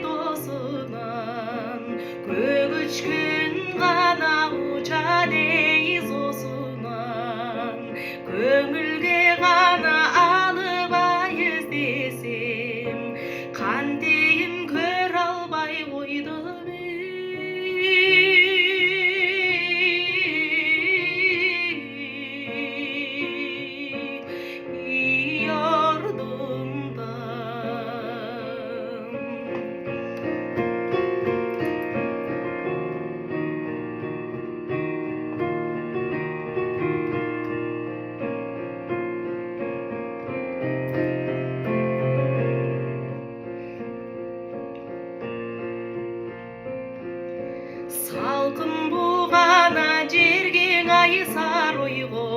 досынан көгүчкүн гана учадей зосунан көңүлгө гана алыбай издесем кантейин көрө албай койдум салкын бугана жерге кайсар ойго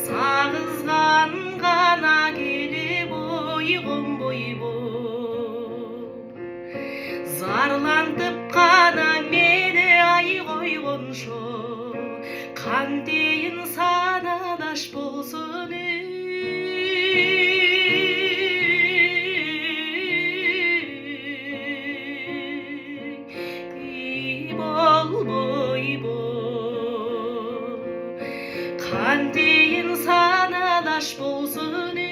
сагызган гана келип ойгонбойбу зарлантып гана мени ай койгоншо кантейин санадаш болсун болбойбу кантейин санадаш болсун